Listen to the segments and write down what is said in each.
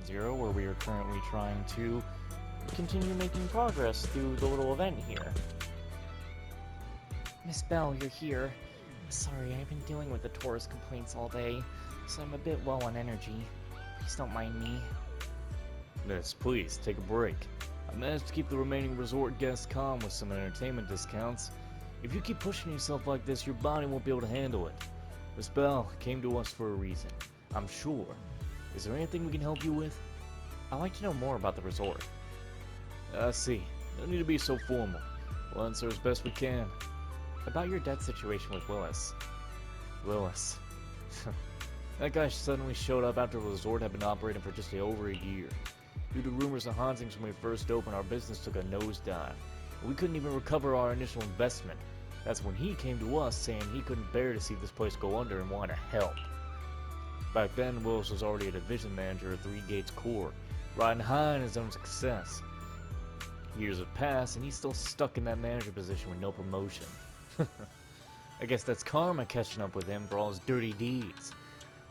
Zone Zero, where we are currently trying to continue making progress through the little event here. Miss Bell, you're here. Sorry, I've been dealing with the tourist complaints all day, so I'm a bit low on energy. Please don't mind me. Miss, please, take a break. I managed to keep the remaining resort guests calm with some entertainment discounts. If you keep pushing yourself like this, your body won't be able to handle it. Miss Bell came to us for a reason, I'm sure. Is there anything we can help you with? I'd like to know more about the resort. I see. No need to be so formal. We'll answer as best we can. About your debt situation with Willis. Willis. That guy suddenly showed up after the resort had been operating for just over a year. Due to rumors of hauntings when we first opened, our business took a nosedive, and we couldn't even recover our initial investment. That's when he came to us saying he couldn't bear to see this place go under and wanted help. Back then, Willis was already a division manager at Three Gates Corps, riding high in his own success. Years have passed, and he's still stuck in that manager position with no promotion. I guess that's karma catching up with him for all his dirty deeds.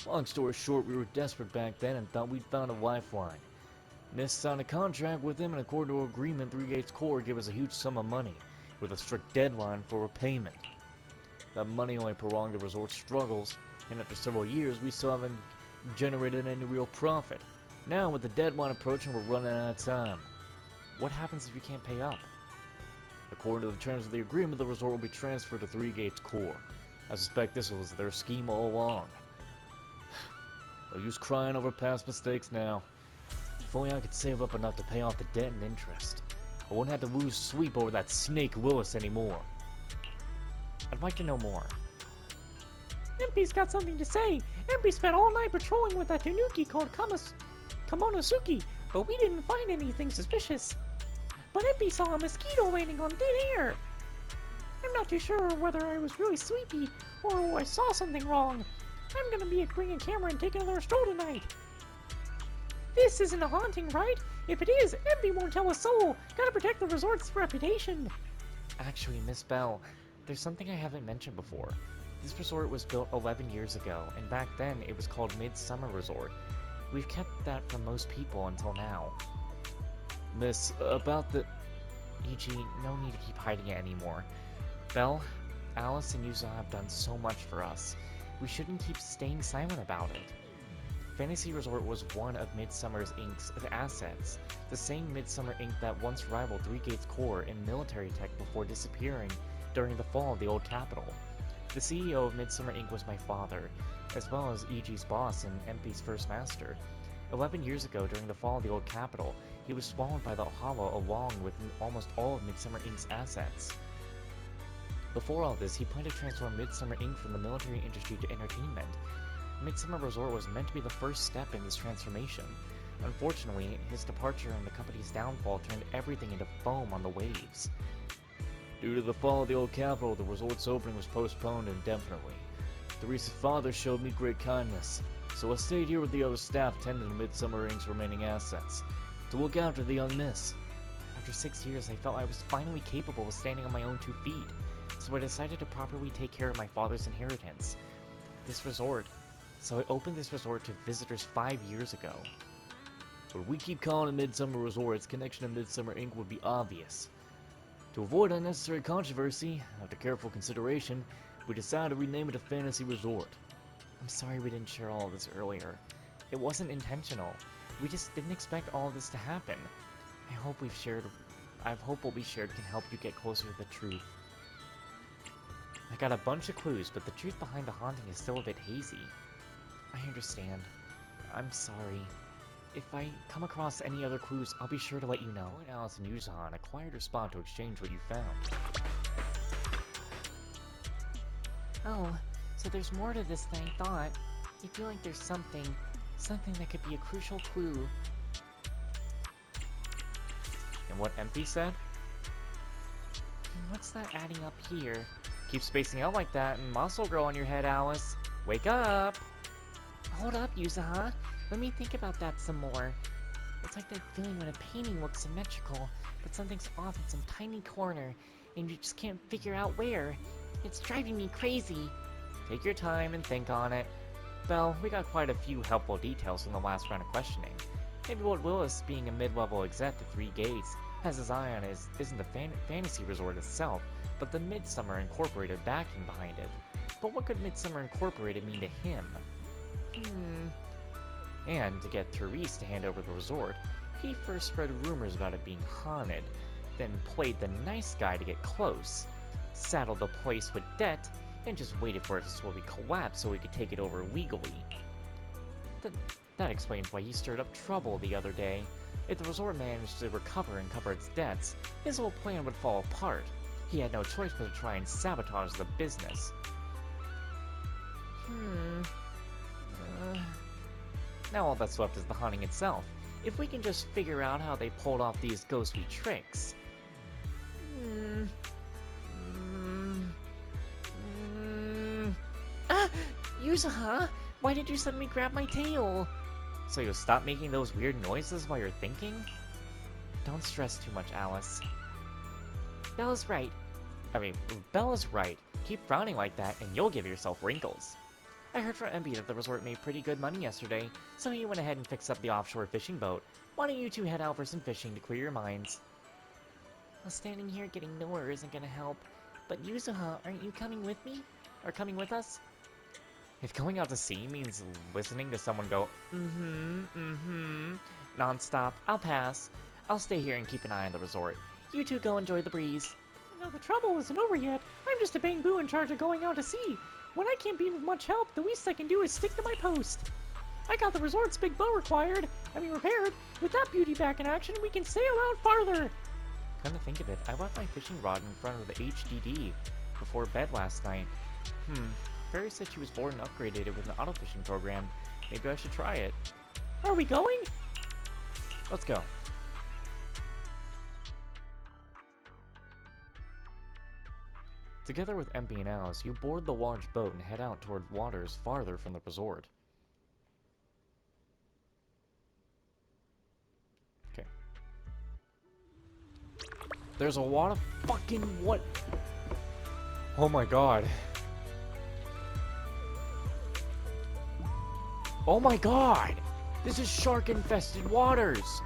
Long story short, we were desperate back then and thought we'd found a lifeline. Miss signed a contract with him, and according to our agreement, Three Gates Corps gave us a huge sum of money, with a strict deadline for repayment. That money only prolonged the resort's struggles, and after several years, we still haven't generated any real profit. Now, with the deadline approaching, we're running out of time. What happens if you can't pay up? According to the terms of the agreement, the resort will be transferred to Three Gates Corps. I suspect this was their scheme all along. No use crying over past mistakes now. If only I could save up enough to pay off the debt and interest. I wouldn't have to lose sleep over that snake Willis anymore. I'd like to know more. MP's got something to say. MP spent all night patrolling with that tanuki called Kamonosuke, but we didn't find anything suspicious. But MP saw a mosquito landing on thin air. I'm not too sure whether I was really sleepy or I saw something wrong. I'm gonna bring a camera and take another stroll tonight. This isn't a haunting, right? If it is, MP won't tell a soul. Gotta protect the resort's reputation. Actually, Miss Bell, there's something I haven't mentioned before. This resort was built 11 years ago, and back then it was called Midsummer Resort. We've kept that from most people until now. Miss, about the... E.G., no need to keep hiding it anymore. Belle, Alice, and Yuza have done so much for us. We shouldn't keep staying silent about it. Fantasy Resort was one of Midsummer Inc.'s assets, the same Midsummer Inc. that once rivaled Three Gates Corps in military tech before disappearing during the fall of the old capital. The CEO of Midsummer Inc. was my father, as well as E.G.'s boss and MP's first master. 11 years ago, during the fall of the old capital, he was swallowed by the Hollow along with almost all of Midsummer Inc.'s assets. Before all this, he planned to transform Midsummer Inc. from the military industry to entertainment. Midsummer Resort was meant to be the first step in this transformation. Unfortunately, his departure and the company's downfall turned everything into foam on the waves. Due to the fall of the old capital, the resort's opening was postponed indefinitely. Teresa's father showed me great kindness, so I stayed here with the other staff tending to Midsummer Inc.'s remaining assets, to look after the young miss. After 6 years, I felt I was finally capable of standing on my own 2 feet, so I decided to properly take care of my father's inheritance. So I opened this resort to visitors 5 years ago. But if we keep calling it Midsummer Resort, its connection to Midsummer Inc. would be obvious. To avoid unnecessary controversy, after careful consideration, we decided to rename it to Fantasy Resort. I'm sorry we didn't share all of this earlier. It wasn't intentional. We just didn't expect all of this to happen. I hope what we shared can help you get closer to the truth. I got a bunch of clues, but the truth behind the haunting is still a bit hazy. I understand. I'm sorry. If I come across any other clues, I'll be sure to let you know. You and Alice and Yuza on a quiet spot to exchange what you found. Oh, so there's more to this than I thought. I feel like there's something that could be a crucial clue. And what MP said? And what's that adding up here? Keep spacing out like that and muscle grow on your head, Alice. Wake up! Hold up, Yuzaha. Let me think about that some more. It's like that feeling when a painting looks symmetrical, but something's off in some tiny corner, and you just can't figure out where. It's driving me crazy. Take your time and think on it. Belle, we got quite a few helpful details from the last round of questioning. Maybe what Willis, being a mid-level exec at 3 Gates, has his eye on isn't the fantasy resort itself, but the Midsummer Incorporated backing behind it. But what could Midsummer Incorporated mean to him? And to get Therese to hand over the resort, he first spread rumors about it being haunted, then played the nice guy to get close, saddled the place with debt, and just waited for it to slowly collapse so he could take it over legally. That explains why he stirred up trouble the other day. If the resort managed to recover and cover its debts, his whole plan would fall apart. He had no choice but to try and sabotage the business. Now all that's left is the haunting itself. If we can just figure out how they pulled off these ghostly tricks. Yuzuha, why did you suddenly grab my tail? So you'll stop making those weird noises while you're thinking? Don't stress too much, Alice. Bella's right. Keep frowning like that and you'll give yourself wrinkles. I heard from MB that the resort made pretty good money yesterday, so he went ahead and fixed up the offshore fishing boat. Why don't you two head out for some fishing to clear your minds? Well, standing here getting nowhere isn't gonna help. But Yuzuha, aren't you coming with me? Or coming with us? If going out to sea means listening to someone go, non-stop, I'll pass. I'll stay here and keep an eye on the resort. You two go enjoy the breeze. Now the trouble isn't over yet. I'm just a bang-boo in charge of going out to sea. When I can't be of much help, the least I can do is stick to my post. I got the resort's big boat repaired. With that beauty back in action, we can sail out farther. Come to think of it, I left my fishing rod in front of the HDD before bed last night. Fairy said she was bored and upgraded it with an auto fishing program. Maybe I should try it. Are we going? Let's go. Together with MP and Alice, you board the large boat and head out toward waters farther from the resort. Okay. There's a lot of fucking what? Oh my god. Oh my god! This is shark-infested waters!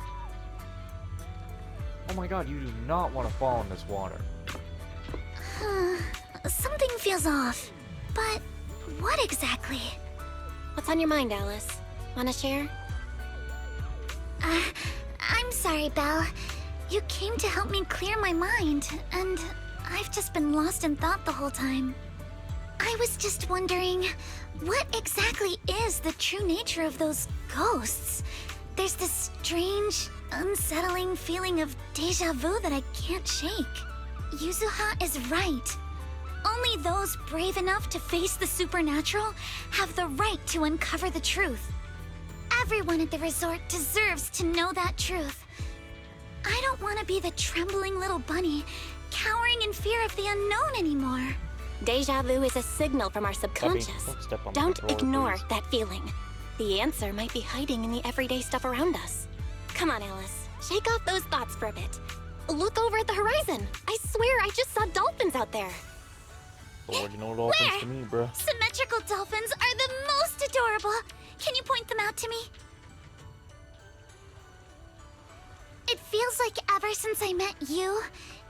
Oh my god, you do not want to fall in this water. Something feels off. But what exactly? What's on your mind, Alice? Wanna share? I'm sorry, Belle. You came to help me clear my mind, and I've just been lost in thought the whole time. I was just wondering, what exactly is the true nature of those ghosts? There's this strange, unsettling feeling of déjà vu that I can't shake. Yuzuha is right. Only those brave enough to face the supernatural have the right to uncover the truth. Everyone at the resort deserves to know that truth. I don't want to be the trembling little bunny, cowering in fear of the unknown anymore. Deja vu is a signal from our subconscious. Don't step on my Don't controller, ignore please. that feeling. The answer might be hiding in the everyday stuff around us. Come on, Alice. Shake off those thoughts for a bit. Look over at the horizon. I swear I just saw dolphins out there. Lord, you know what all happens to me, bruh. Symmetrical dolphins are the most adorable. Can you point them out to me? It feels like ever since I met you,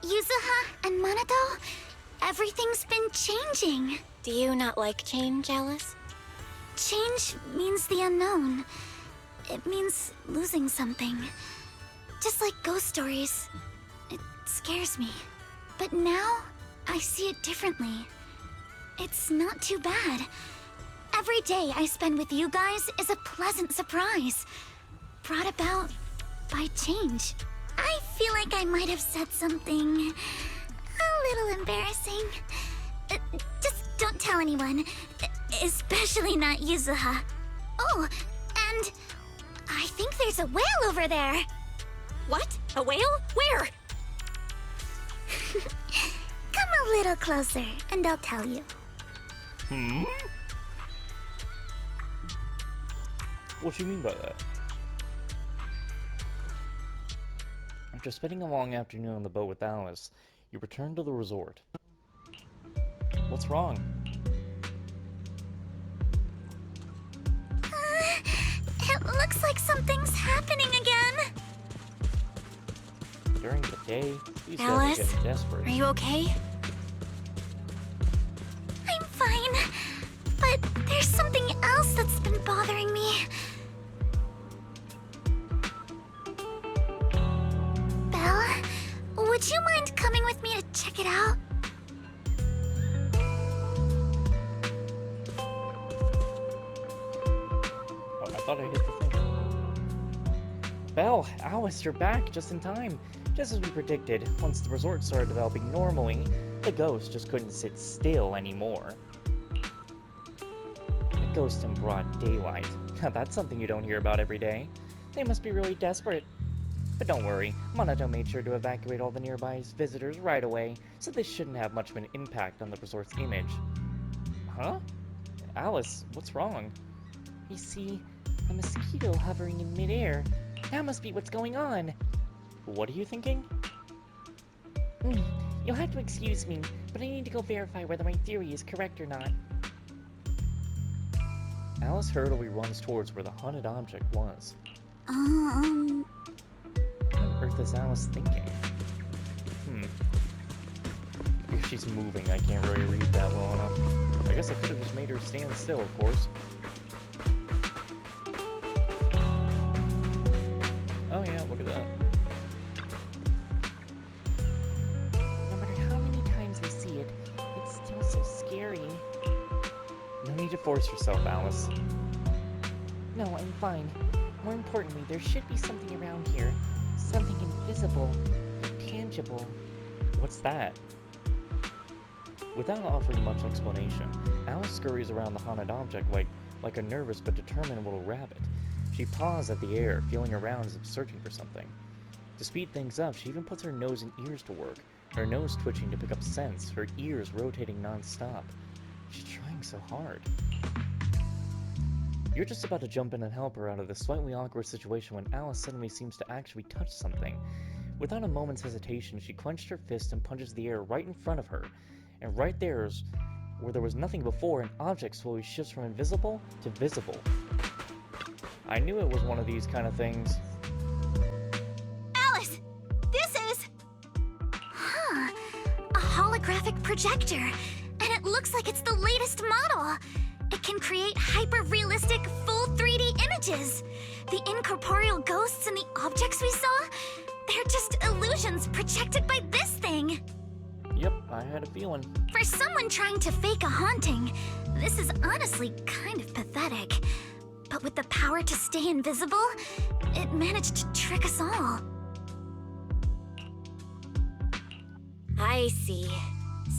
Yuzuha, and Manato, everything's been changing. Do you not like change, Alice? Change means the unknown. It means losing something. Just like ghost stories. It scares me. But now, I see it differently. It's not too bad. Every day I spend with you guys is a pleasant surprise, brought about by change. I feel like I might have said something a little embarrassing. Just don't tell anyone, especially not Yuzuha. Oh, and I think there's a whale over there. What? A whale? Where? Come a little closer, and I'll tell you. What do you mean by that? After spending a long afternoon on the boat with Alice, you return to the resort. What's wrong? It looks like something's happening again. during the day. These guys are Alice, getting desperate. Are you okay? I'm fine. But there's something else that's been bothering me. Belle, would you mind coming with me to check it out? Oh, I thought I hit the thing. Belle, Alice, you're back just in time. Just as we predicted, once the resort started developing normally, the ghost just couldn't sit still anymore. A ghost in broad daylight. That's something you don't hear about every day. They must be really desperate. But don't worry, Monato made sure to evacuate all the nearby visitors right away, so this shouldn't have much of an impact on the resort's image. Huh? Alice, what's wrong? You see, a mosquito hovering in midair. That must be what's going on. What are you thinking? You'll have to excuse me, but I need to go verify whether my theory is correct or not. Alice hurriedly runs towards where the haunted object was. Uh, What on earth is Alice thinking? If she's moving, I can't really read that well enough. I guess I could have just made her stand still, of course. Oh yeah, look at that. No matter how many times I see it, it's still so scary. No need to force yourself, Alice. No, I'm fine. More importantly, there should be something around here. Something invisible, intangible. What's that? Without offering much explanation, Alice scurries around the haunted object like a nervous but determined little rabbit. She paws at the air, feeling around as if searching for something. To speed things up, she even puts her nose and ears to work, her nose twitching to pick up scents, her ears rotating non-stop. She's trying so hard. You're just about to jump in and help her out of this slightly awkward situation when Alice suddenly seems to actually touch something. Without a moment's hesitation, she clenched her fist and punches the air right in front of her. And right there is where there was nothing before, an object slowly shifts from invisible to visible. I knew it was one of these kind of things. Alice, this is... Huh. A holographic projector. And it looks like it's the latest model. It can create hyper-realistic, full 3D images. The incorporeal ghosts and the objects we saw, they're just illusions projected by this thing. Yep, I had a feeling. For someone trying to fake a haunting, this is honestly kind of pathetic. But with the power to stay invisible, it managed to trick us all. I see.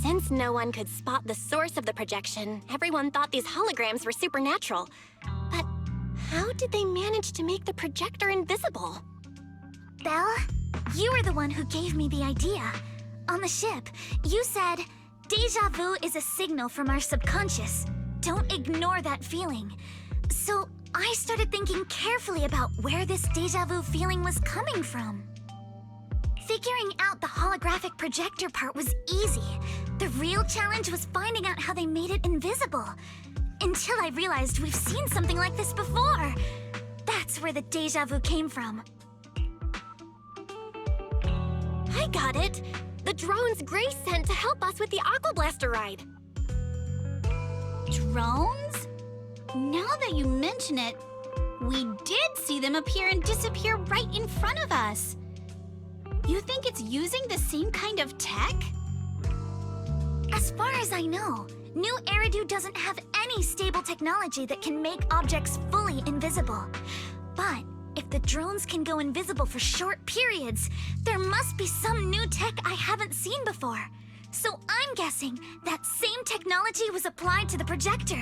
Since no one could spot the source of the projection, everyone thought these holograms were supernatural. But how did they manage to make the projector invisible? Belle, you were the one who gave me the idea. On the ship, you said, "Deja vu is a signal from our subconscious. Don't ignore that feeling." So I started thinking carefully about where this deja vu feeling was coming from. Figuring out the holographic projector part was easy. The real challenge was finding out how they made it invisible. Until I realized we've seen something like this before. That's where the deja vu came from. I got it! The drones Grace sent to help us with the Aqua Blaster ride. Drones? Now that you mention it, we did see them appear and disappear right in front of us. You think it's using the same kind of tech? As far as I know, New Eridu doesn't have any stable technology that can make objects fully invisible. But if the drones can go invisible for short periods, there must be some new tech I haven't seen before. So I'm guessing that same technology was applied to the projector.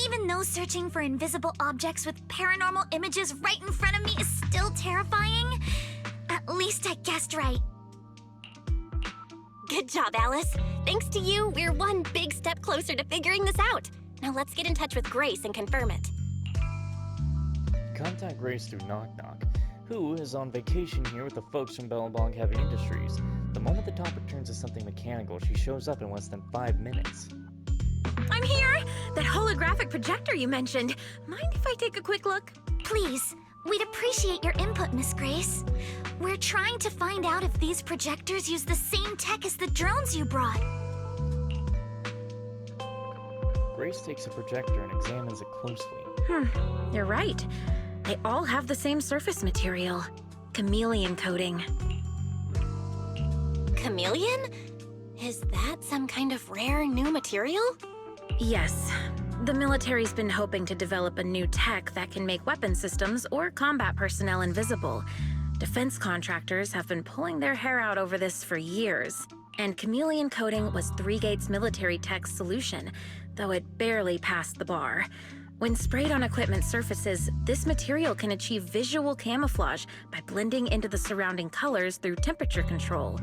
Even though searching for invisible objects with paranormal images right in front of me is still terrifying, at least I guessed right. Good job, Alice. Thanks to you, we're one big step closer to figuring this out. Now let's get in touch with Grace and confirm it. Contact Grace through Knock Knock, who is on vacation here with the folks from Bellabong Heavy Industries. The moment the topic turns to something mechanical, she shows up in less than 5 minutes. I'm here! That holographic projector you mentioned. Mind if I take a quick look? Please, We'd appreciate your input, Miss Grace. We're trying to find out if these projectors use the same tech as the drones you brought. Grace takes a projector and examines it closely. You're right. They all have the same surface material. Chameleon coating. Chameleon? Is that some kind of rare new material? Yes. The military's been hoping to develop a new tech that can make weapon systems or combat personnel invisible. Defense contractors have been pulling their hair out over this for years. And chameleon coating was Three Gates military tech's solution, though it barely passed the bar. When sprayed on equipment surfaces, this material can achieve visual camouflage by blending into the surrounding colors through temperature control.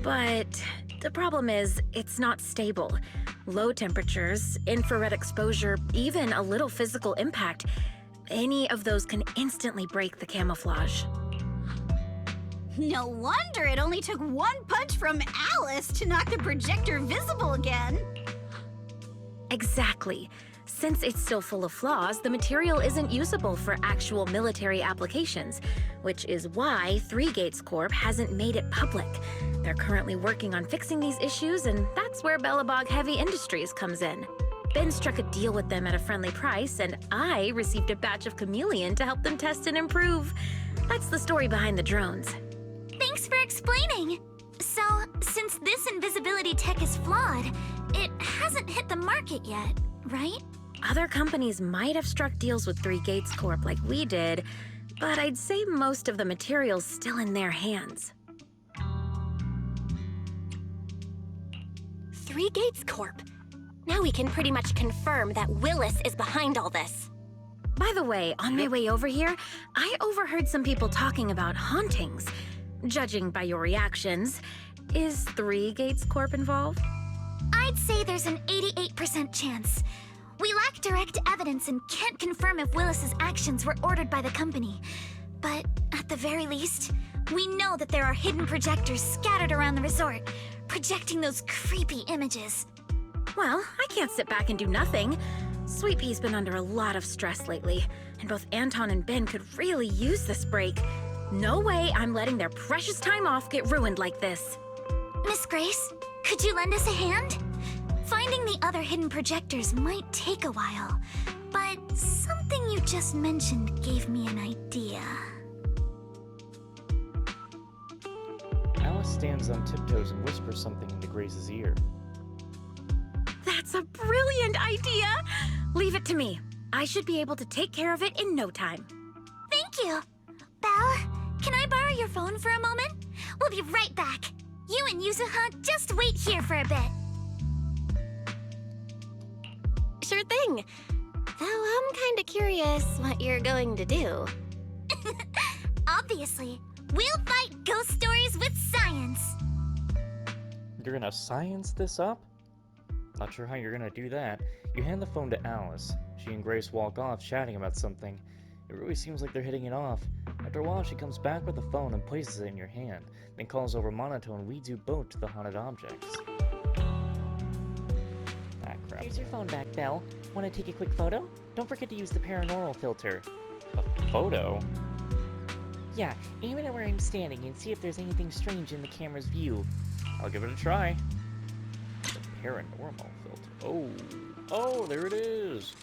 But the problem is, it's not stable. Low temperatures, infrared exposure, even a little physical impact, any of those can instantly break the camouflage. No wonder it only took one punch from Alice to knock the projector visible again. Exactly. Since it's still full of flaws, the material isn't usable for actual military applications, which is why Three Gates Corp hasn't made it public. They're currently working on fixing these issues, and that's where Bellabog Heavy Industries comes in. Ben struck a deal with them at a friendly price, and I received a batch of chameleon to help them test and improve. That's the story behind the drones. Thanks for explaining. So, since this invisibility tech is flawed, it hasn't hit the market yet, right? Other companies might have struck deals with Three Gates Corp like we did, but I'd say most of the material's still in their hands. Three Gates Corp. Now we can pretty much confirm that Willis is behind all this. By the way, on my way over here, I overheard some people talking about hauntings. Judging by your reactions, is Three Gates Corp involved? I'd say there's an 88% chance. We lack direct evidence and can't confirm if Willis's actions were ordered by the company. But at the very least, we know that there are hidden projectors scattered around the resort, projecting those creepy images. Well, I can't sit back and do nothing. Sweet Pea's been under a lot of stress lately, and both Anton and Ben could really use this break. No way I'm letting their precious time off get ruined like this. Miss Grace, could you lend us a hand? Finding the other hidden projectors might take a while, but something you just mentioned gave me an idea. Alice stands on tiptoes and whispers something into Grace's ear. That's a brilliant idea! Leave it to me. I should be able to take care of it in no time. Thank you. Belle, can I borrow your phone for a moment? We'll be right back. You and Yuzuha just wait here for a bit. Sure thing. Though I'm kinda curious what you're going to do. Obviously, we'll fight ghost stories with science. You're gonna science this up? Not sure how you're gonna do that. You hand the phone to Alice. She and Grace walk off, chatting about something. It really seems like they're hitting it off. After a while, she comes back with the phone and places it in your hand, then calls over monotone, leads you both to the haunted objects. Ah, crap. Here's your phone back, Belle. Want to take a quick photo? Don't forget to use the paranormal filter. A photo? Yeah, aim it at where I'm standing and see if there's anything strange in the camera's view. I'll give it a try. The paranormal filter. Oh, there it is!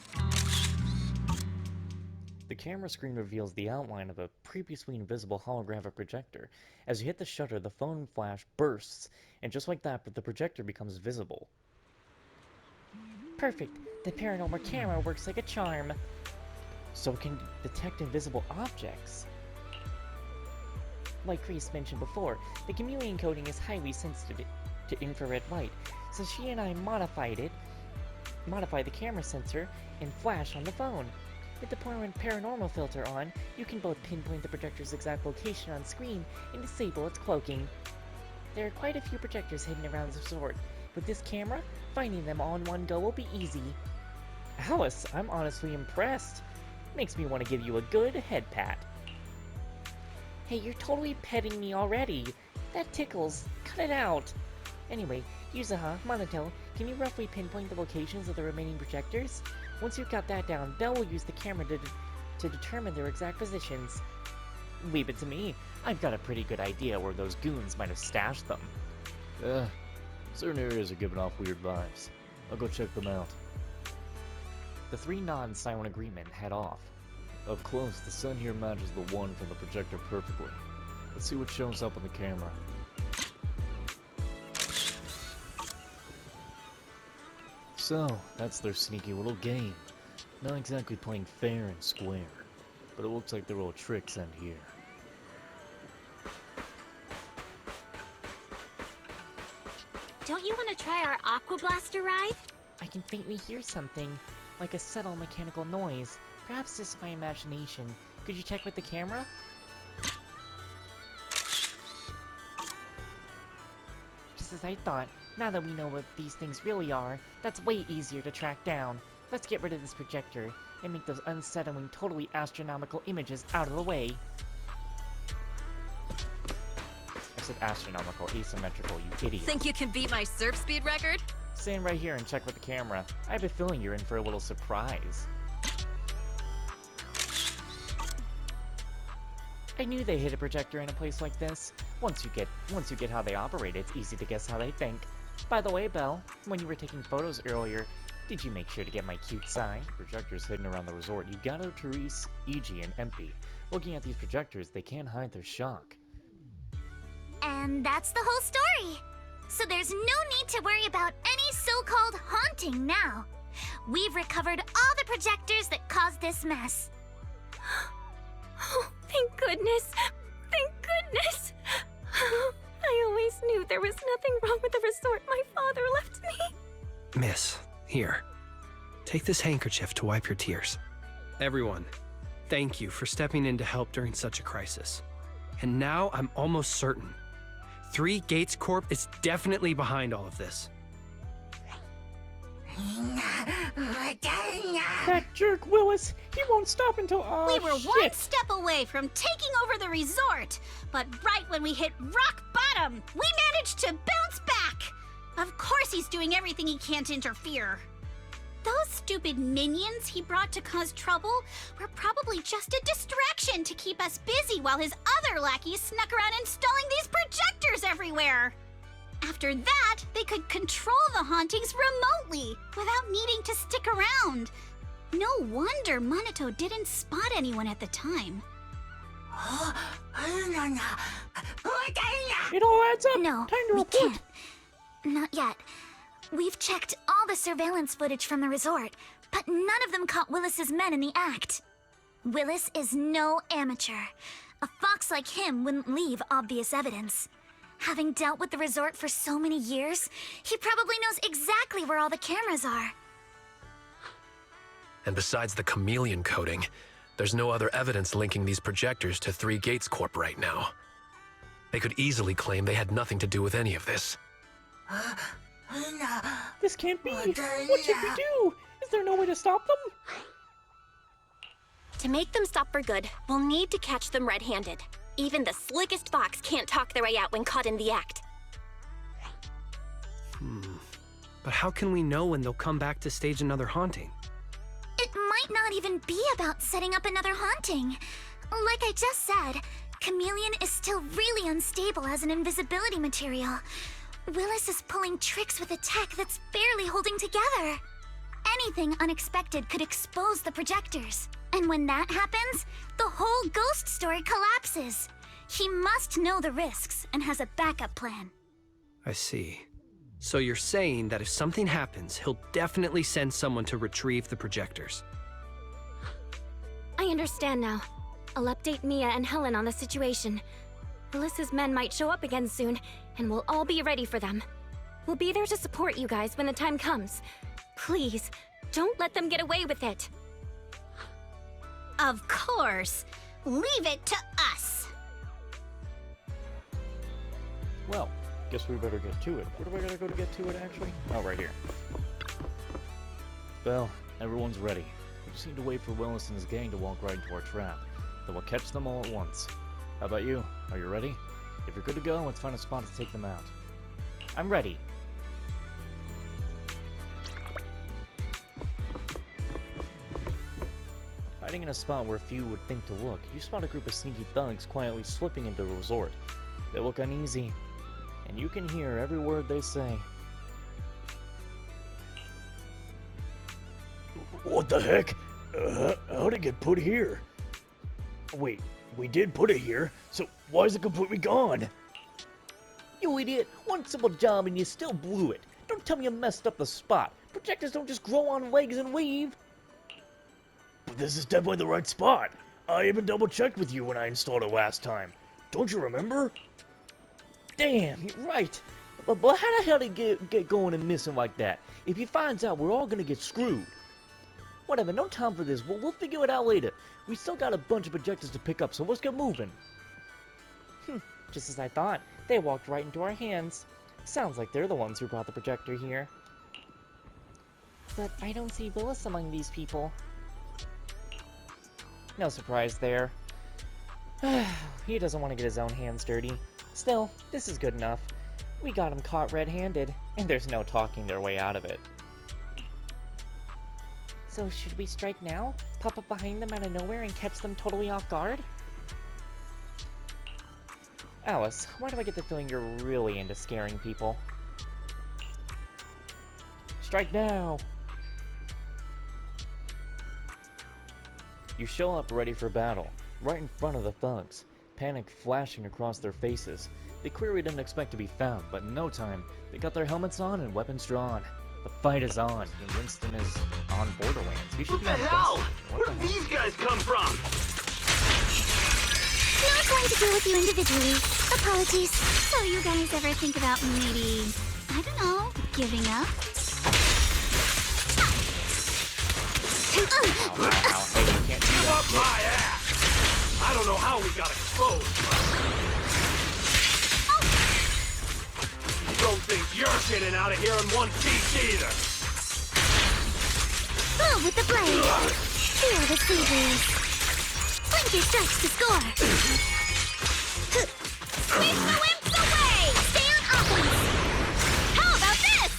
The camera screen reveals the outline of a previously invisible holographic projector. As you hit the shutter, the phone flash bursts, and just like that, the projector becomes visible. Perfect. The paranormal camera works like a charm. So it can detect invisible objects. Like Grace mentioned before, the chameleon coating is highly sensitive to infrared light, so she and I modified the camera sensor and flash on the phone. With the paranormal filter on, you can both pinpoint the projector's exact location on screen and disable its cloaking. There are quite a few projectors hidden around the resort. With this camera, finding them all in one go will be easy. Alice, I'm honestly impressed. Makes me want to give you a good head pat. Hey, you're totally petting me already. That tickles. Cut it out. Anyway, Yuzuha, Monoto, can you roughly pinpoint the locations of the remaining projectors? Once you've got that down, Belle will use the camera to determine their exact positions. Leave it to me. I've got a pretty good idea where those goons might have stashed them. Certain areas are giving off weird vibes. I'll go check them out. The three nod in silent agreement and head off. Up close, the sun here matches the one from the projector perfectly. Let's see what shows up on the camera. So, that's their sneaky little game. Not exactly playing fair and square, but it looks like their little tricks end here. Don't you want to try our Aqua Blaster ride? I can faintly hear something, like a subtle mechanical noise. Perhaps this is my imagination. Could you check with the camera? Just as I thought, now that we know what these things really are, that's way easier to track down. Let's get rid of this projector and make those unsettling, totally astronomical images out of the way. I said astronomical, asymmetrical, you idiot. Think you can beat my surf speed record? Stand right here and check with the camera. I have a feeling you're in for a little surprise. I knew they hid a projector in a place like this. Once you get how they operate, it's easy to guess how they think. By the way, Belle, when you were taking photos earlier, did you make sure to get my cute sign? Projectors hidden around the resort. You gotta Therese, E.G., and Empy. Looking at these projectors, they can't hide their shock. And that's the whole story. So there's no need to worry about any so-called haunting now. We've recovered all the projectors that caused this mess. Oh, thank goodness. Thank goodness. I always knew there was nothing wrong with the resort my father left me. Miss, here. Take this handkerchief to wipe your tears. Everyone, thank you for stepping in to help during such a crisis. And now I'm almost certain. 3 Gates Corp is definitely behind all of this. That jerk Willis, he won't stop until We were one shit. step away from taking over the resort, but right when we hit rock bottom, we managed to bounce back. Of course he's doing everything he can to interfere. Those stupid minions he brought to cause trouble were probably just a distraction to keep us busy while his other lackeys snuck around installing these projectors everywhere. After that, they could control the hauntings remotely without needing to stick around. No wonder Monato didn't spot anyone at the time. It all adds up. No, Time to we report. can't. Not yet. We've checked all the surveillance footage from the resort, but none of them caught Willis's men in the act. Willis is no amateur. A fox like him wouldn't leave obvious evidence. Having dealt with the resort for so many years, he probably knows exactly where all the cameras are. And besides the chameleon coating, there's no other evidence linking these projectors to 3 Gates Corp right now. They could easily claim they had nothing to do with any of this. This can't be. What should we do? Is there no way to stop them? To make them stop for good, we'll need to catch them red-handed. Even the slickest fox can't talk their way out when caught in the act. But how can we know when they'll come back to stage another haunting? It might not even be about setting up another haunting. Like I just said, Chameleon is still really unstable as an invisibility material. Willis is pulling tricks with a tech that's barely holding together. Anything unexpected could expose the projectors. And when that happens, the whole ghost story collapses. He must know the risks and has a backup plan. I see. So you're saying that if something happens, he'll definitely send someone to retrieve the projectors. I understand now. I'll update Mia and Helen on the situation. Willis's men might show up again soon, and we'll all be ready for them. We'll be there to support you guys when the time comes. Please, don't let them get away with it. Of course. Leave it to us. Well, guess we better get to it. Where do I gotta go to get to it, actually? Oh, right here. Well, everyone's ready. We just need to wait for Willis and his gang to walk right into our trap. Then we'll catch them all at once. How about you? Are you ready? If you're good to go, let's find a spot to take them out. I'm ready. Hiding in a spot where few would think to look, you spot a group of sneaky thugs quietly slipping into the resort. They look uneasy, and you can hear every word they say. What the heck? How'd it get put here? Wait, we did put it here, so why is it completely gone? You idiot! One simple job and you still blew it. Don't tell me you messed up the spot. Projectors don't just grow on legs and leave. But this is definitely the right spot. I even double-checked with you when I installed it last time. Don't you remember? Damn, you're right. But how the hell did it get going and missing like that? If he finds out, we're all gonna get screwed. Whatever, no time for this. We'll figure it out later. We still got a bunch of projectors to pick up, so let's get moving. Just as I thought, they walked right into our hands. Sounds like they're the ones who brought the projector here. But I don't see Willis among these people. No surprise there. He doesn't want to get his own hands dirty. Still, this is good enough. We got him caught red-handed, and there's no talking their way out of it. So should we strike now? Pop up behind them out of nowhere and catch them totally off guard? Alice, why do I get the feeling you're really into scaring people? Strike now! You show up ready for battle, right in front of the thugs, panic flashing across their faces. They clearly didn't expect to be found, but in no time, they got their helmets on and weapons drawn. The fight is on, and Winston is on Borderlands. You should What the hell? Where did these guys come from? Not going to deal with you individually. Apologies. So you guys ever think about maybe, I don't know, giving up? Give up my ass! I don't know how we got exposed. Don't think you're getting out of here in one piece either. Move with the blade. Feel the sea breeze. Blink your strikes to score. Sweep the wimps away! Stay on offense! How about this?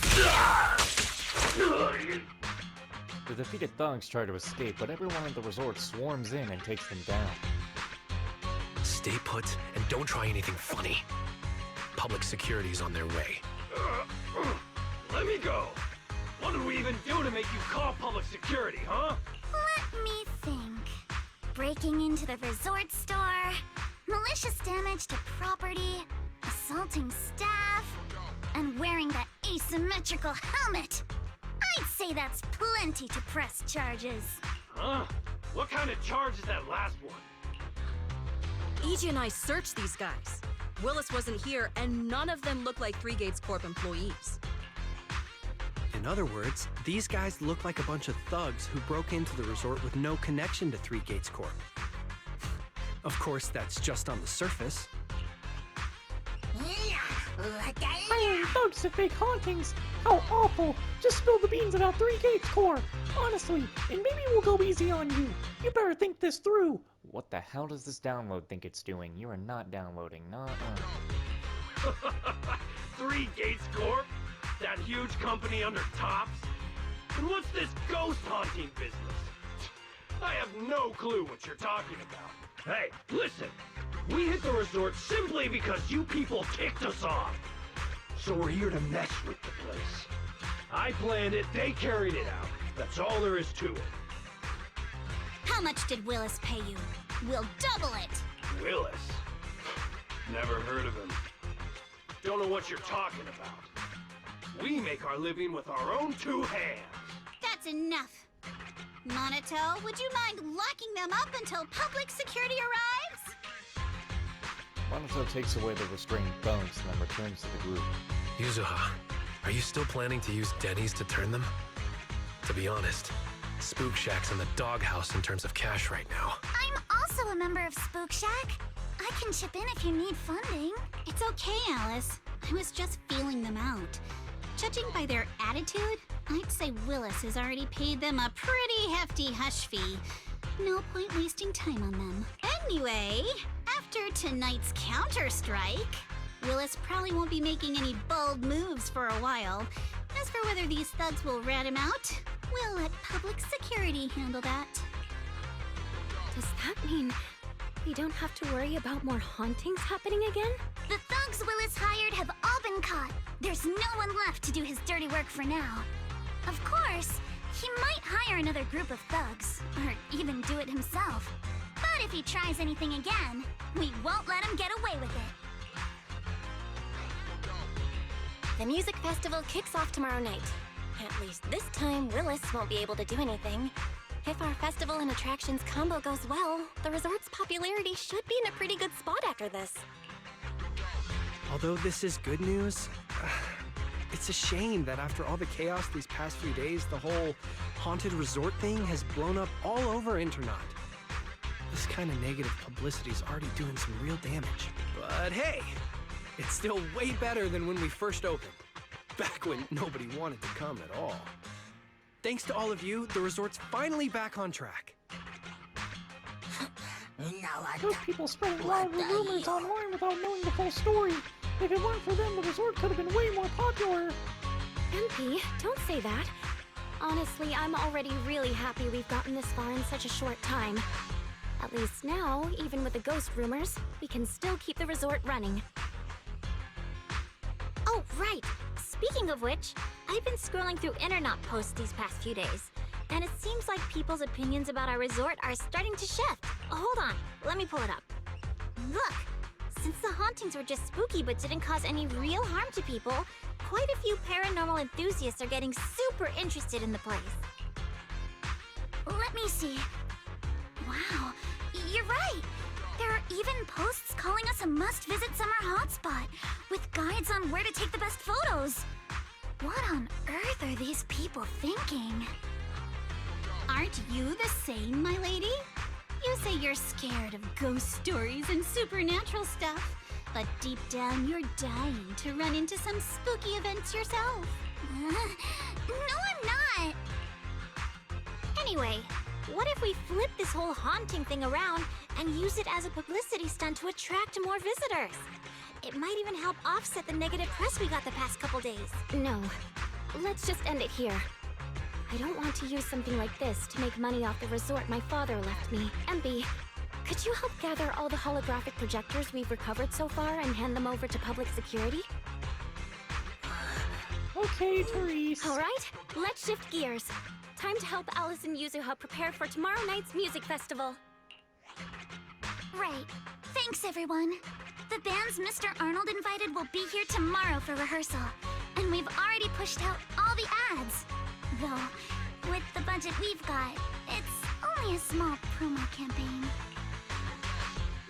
The defeated thugs try to escape, but everyone at the resort swarms in and takes them down. Stay put and don't try anything funny. Public security's on their way. Let me go. What did we even do to make you call public security, huh? Let me think. Breaking into the resort store, malicious damage to property, assaulting staff, and wearing that asymmetrical helmet. I'd say that's plenty to press charges. Huh? What kind of charge is that last one? EJ and I searched these guys. Willis wasn't here, and none of them look like Three Gates Corp employees. In other words, these guys look like a bunch of thugs who broke into the resort with no connection to Three Gates Corp. Of course, that's just on the surface. Hiring thugs to fake hauntings? How awful! Just spill the beans about Three Gates Corp. Honestly, and maybe we'll go easy on you. You better think this through. What the hell does this download think it's doing? You are not downloading, Three Gates Corp? That huge company under Tops? And what's this ghost haunting business? I have no clue what you're talking about. Hey, listen. We hit the resort simply because you people ticked us off. So we're here to mess with the place. I planned it, they carried it out. That's all there is to it. How much did Willis pay you? We'll double it! Willis? Never heard of him. Don't know what you're talking about. We make our living with our own two hands. That's enough. Monito, would you mind locking them up until public security arrives? Monito takes away the restraining thugs and then returns to the group. Yuzuha, are you still planning to use Denny's to turn them? To be honest, Spook Shack's in the doghouse in terms of cash right now. I'm also a member of Spook Shack. I can chip in if you need funding. It's okay, Alice. I was just feeling them out. Judging by their attitude, I'd say Willis has already paid them a pretty hefty hush fee. No point wasting time on them. Anyway, after tonight's counter-strike, Willis probably won't be making any bold moves for a while. As for whether these thugs will rat him out, we'll let public security handle that. Does that mean we don't have to worry about more hauntings happening again? The thugs Willis hired have all been caught. There's no one left to do his dirty work for now. Of course, he might hire another group of thugs, or even do it himself. But if he tries anything again, we won't let him get away with it. The music festival kicks off tomorrow night. At least this time, Willis won't be able to do anything. If our festival and attractions combo goes well, the resort's popularity should be in a pretty good spot after this. Although this is good news, it's a shame that after all the chaos these past few days, the whole haunted resort thing has blown up all over Internaut. This kind of negative publicity is already doing some real damage. But hey, it's still way better than when we first opened. Back when nobody wanted to come at all. Thanks to all of you, the resort's finally back on track. Those people spreading wild rumors online without knowing the full story. If it weren't for them, the resort could have been way more popular. MP, don't say that. Honestly, I'm already really happy we've gotten this far in such a short time. At least now, even with the ghost rumors, we can still keep the resort running. Oh, right. Speaking of which, I've been scrolling through Internaut posts these past few days, and it seems like people's opinions about our resort are starting to shift. Hold on, let me pull it up. Look, since the hauntings were just spooky but didn't cause any real harm to people, quite a few paranormal enthusiasts are getting super interested in the place. Let me see. Wow, you're right. There are even posts calling us a must-visit summer hotspot, with guides on where to take the best photos. What on earth are these people thinking? Aren't you the same, my lady? You say you're scared of ghost stories and supernatural stuff, but deep down you're dying to run into some spooky events yourself. No, I'm not. Anyway, what if we flip this whole haunting thing around and use it as a publicity stunt to attract more visitors? It might even help offset the negative press we got the past couple days. No, let's just end it here. I don't want to use something like this to make money off the resort my father left me. MP, could you help gather all the holographic projectors we've recovered so far and hand them over to public security? Okay, Therese. All right, let's shift gears. Time to help Alice and Yuzuha prepare for tomorrow night's music festival. Right. Thanks, everyone. The bands Mr. Arnold invited will be here tomorrow for rehearsal, and we've already pushed out all the ads. Though, with the budget we've got, it's only a small promo campaign.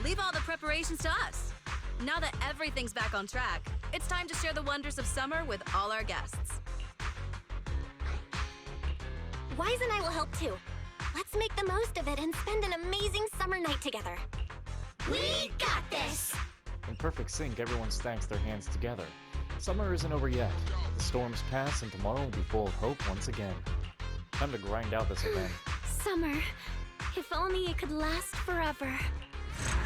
Leave all the preparations to us. Now that everything's back on track, it's time to share the wonders of summer with all our guests. Wise and I will help too. Let's make the most of it and spend an amazing summer night together. We got this! In perfect sync, everyone stacks their hands together. Summer isn't over yet. The storms pass and tomorrow will be full of hope once again. Time to grind out this event. Summer, if only it could last forever.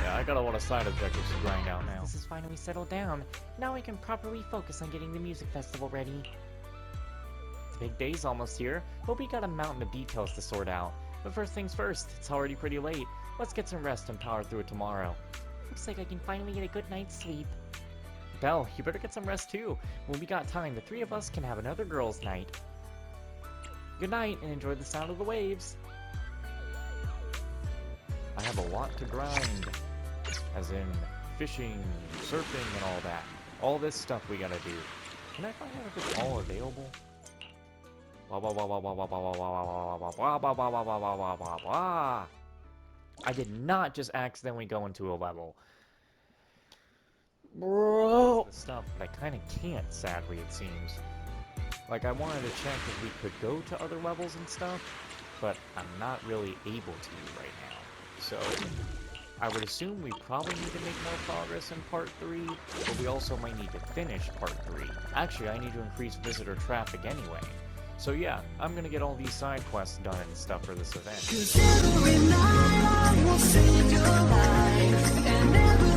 Yeah, I got a lot of side objectives to grind out now. This is finally settled down. Now we can properly focus on getting the music festival ready. The big day's almost here, but we got a mountain of details to sort out. But first things first, it's already pretty late. Let's get some rest and power through it tomorrow. Looks like I can finally get a good night's sleep. Belle, you better get some rest too. When we got time, the three of us can have another girls' night. Good night, and enjoy the sound of the waves. I have a lot to grind. As in, fishing, surfing, and all that. All this stuff we gotta do. Can I find out if it's all available? I did not just accidentally go into a level. Bro! The stuff, but I kinda can't, sadly, it seems. Like, I wanted to check if we could go to other levels and stuff, but I'm not really able to right now. So, I would assume we probably need to make more progress in Part 3, but we also might need to finish Part 3. Actually, I need to increase visitor traffic anyway. So yeah, I'm gonna get all these side quests done and stuff for this event. 'Cause every night I will save your life, and every